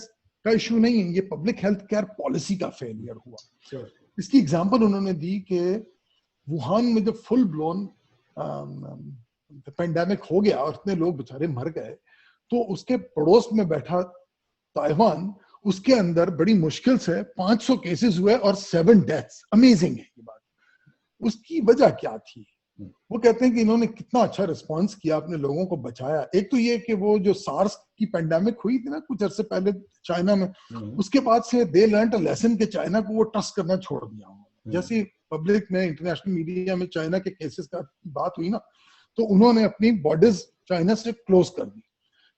का इशू नहीं है, ये पब्लिक हेल्थ केयर पॉलिसी का फेलियर हुआ. इसकी एग्जांपल उन्होंने दी कि वुहान में जब फुल ब्लोन पेंडेमिक हो गया और इतने लोग बेचारे मर गए, तो उसके पड़ोस में बैठा ताइवान, उसके अंदर बड़ी मुश्किल से 500 केसेस हुए और 7 डेथ्स। अमेजिंग है ये बात। उसकी वजह क्या थी? वो कहते हैं कि इन्होंने कितना अच्छा रिस्पांस किया, अपने लोगों को बचाया। एक तो ये कि वो जो सार्स की पेंडेमिक हुई थी ना कुछ अरसे पहले चाइना में, उसके बाद से दे लर्न अ लेसन के चाइना को वो ट्रस्ट करना छोड़ दिया उन्होंने। जैसे पब्लिक में, इंटरनेशनल मीडिया में चाइना के केसेस का बात हुई ना, तो उन्होंने अपनी बॉर्डर्स चाइना से क्लोज कर दी।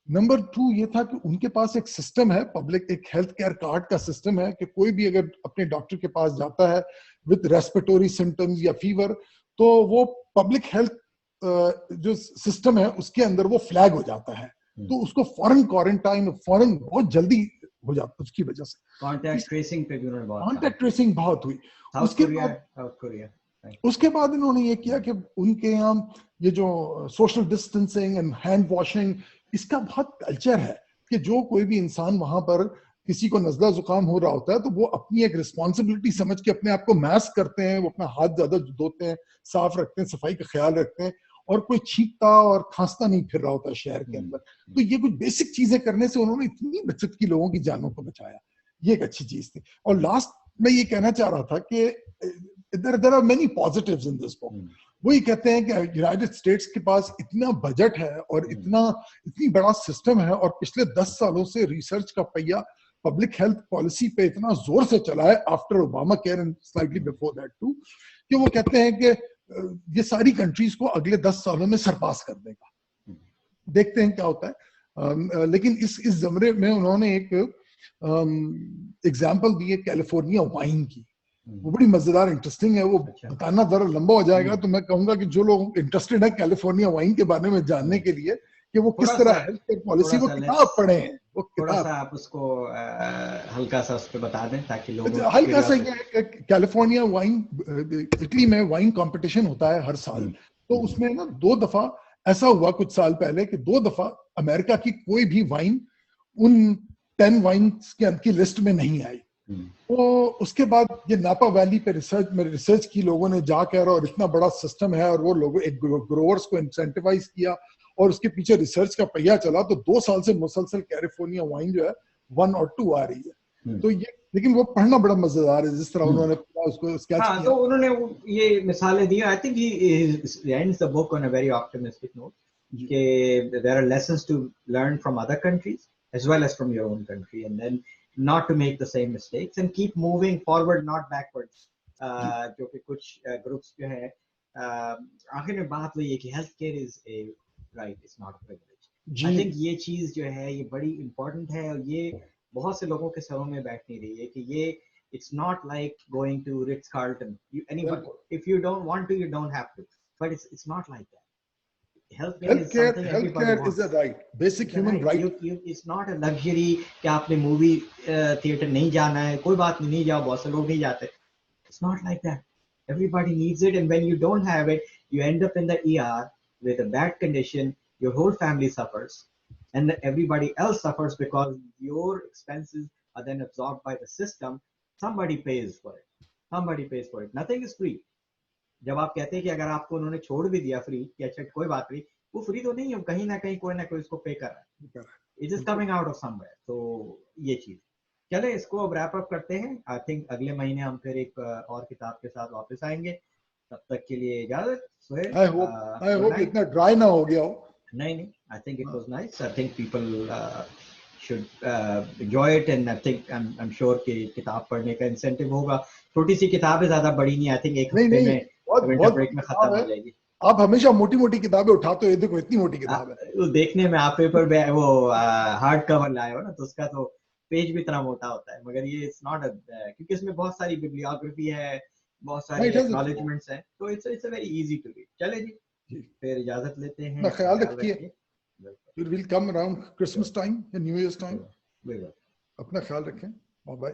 नंबर 2 ये था कि उनके पास एक सिस्टम है, पब्लिक एक हेल्थ केयर कार्ड का सिस्टम है कि कोई भी अगर अपने डॉक्टर के पास जाता है विद रेस्पिरेटरी सिम्टम्स या फीवर, तो वो पब्लिक हेल्थ जो सिस्टम है उसके अंदर वो फ्लैग हो जाता है, तो उसको फॉरेन क्वारंटाइन फॉरेन बहुत जल्दी हो जाता है। उसकी वजह से कॉन्टैक्ट ट्रेसिंग पे भी उन्होंने कॉन्टैक्ट ट्रेसिंग बहुत हुई। उसके बाद इन्होंने ये किया कि उनके यहाँ ये जो social distancing and hand washing, इसका बहुत कल्चर है कि जो कोई भी इंसान वहां पर किसी को नजला जुकाम हो रहा होता है तो वो अपनी एक रिस्पॉन्सिबिलिटी समझ के अपने आप को मास्क करते हैं, वो अपना हाथ ज्यादा धोते हैं, साफ रखते हैं, सफाई का ख्याल रखते हैं, और कोई छींकता और खांसता नहीं फिर रहा होता है शहर के अंदर। तो ये कुछ बेसिक चीजें करने से उन्होंने इतनी बचत की, लोगों की जानों को बचाया। ये एक अच्छी चीज थी। और लास्ट मैं ये कहना चाह रहा था कि there are many positives in this book. वो ये कहते हैं कि यूनाइटेड स्टेट्स के पास इतना बजट है और इतनी बड़ा सिस्टम है, और पिछले 10 सालों से रिसर्च का पहिया पब्लिक हेल्थ पॉलिसी पे इतना जोर से चला है, after Obama care and slightly before that too, कि वो कहते हैं कि ये सारी कंट्रीज को अगले 10 सालों में सरपास कर देगा। देखते हैं क्या होता है। लेकिन इस जमरे में उन्होंने एक एग्जाम्पल दी है कैलिफोर्निया वाइन की, वो बड़ी मजेदार इंटरेस्टिंग है। वो बताना जरा लंबा हो जाएगा, तो मैं कहूंगा कि जो लोग इंटरेस्टेड है कैलिफोर्निया वाइन के बारे में जानने के लिए कि वो किस तरह हेल्थ केयर पॉलिसी, वो किताब पढ़े हैं, वो किताब आप उसको हल्का सा उस पे बता दें ताकि लोग हल्का सा। ये कैलिफोर्निया वाइन, इटली में वाइन कंपटीशन होता है हर साल, तो उसमें ना 2 दफा ऐसा हुआ कुछ साल पहले कि 2 दफा अमेरिका की कोई भी वाइन उन 10 वाइन्स की लिस्ट में नहीं आई। तो उसके बाद ये नापा वैली पे रिसर्च की लोगों ने जाकर, और इतना बड़ा सिस्टम है, और वो लोगों एक ग्रोवर्स को इंसेंटिवाइज किया और उसके पीछे रिसर्च का पहिया चला, तो 2 साल से मुसलसल कैलिफोर्निया वाइन जो है 1 और 2 आ रही है। तो ये, लेकिन वो पढ़ना बड़ा मजेदार है जिस तरह उन्होंने उसको स्केच किया। तो उन्होंने ये मिसालें दी। I think he ends the book on a very optimistic note कि there are lessons to learn from other countries as well as from your own country, and then not to make the same mistakes and keep moving forward, not backwards. जो कि कुछ groups जो है, आखिर में बात वही है कि health care is a right, it's not a privilege. I think ये चीज जो है ये बड़ी इंपॉर्टेंट है, और ये बहुत से लोगों के सरों में बैठ नहीं रही है कि ये it's not like going to Ritz-Carlton. If you don't want to, you don't have to, but it's not like that. Healthcare is a right, basic human right. It's not a luxury कि आपने movie theatre नहीं जाना है, कोई बात नहीं जाओ, बहुत से लोग नहीं जाते. It's not like that. Everybody needs it, and when you don't have it, you end up in the ER with a bad condition. Your whole family suffers, and everybody else suffers because your expenses are then absorbed by the system. Somebody pays for it. Nothing is free. जब आप कहते हैं कि अगर आपको उन्होंने छोड़ भी दिया फ्री कि अच्छा कोई बात नहीं, वो फ्री तो नहीं है, कहीं ना कहीं कोई ना कोई इसको पे कर रहा है, it is coming out of somewhere. तो ये चीज, चले इसको अब रैप अप करते हैं। आई थिंक अगले महीने हम फिर एक और किताब के साथ वापस आएंगे। तब तक के लिए इजाजत। सोहेल, आई होप इतना ड्राई ना हो गया हो। नहीं, I think it was nice. I think people should enjoy it, and I think I'm sure कि किताब पढ़ने का इंसेंटिव होगा। छोटी सी किताब है, ज्यादा बड़ी नहीं, आई थिंक एक हफ्ते में विंटर ब्रेक में खत्म हो जाएगी। आप हमेशा मोटी मोटी किताबें उठाते हो, ये देखो इतनी मोटी किताब है। वो देखने में आप पेपर वो हार्ड कवर लाए हो ना, तो उसका तो पेज भी इतना मोटा होता है, मगर ये इट्स नॉट, क्योंकि इसमें बहुत सारी बिब्लियोग्राफी है, बहुत सारे एक्नॉलेजमेंट्स हैं, तो it's a very easy to read. चले जी, फिर इजाजत लेते हैं। ख्याल रखिए। We'll come around Christmas time and New Year's time. अपना ख्याल रखें। Bye bye.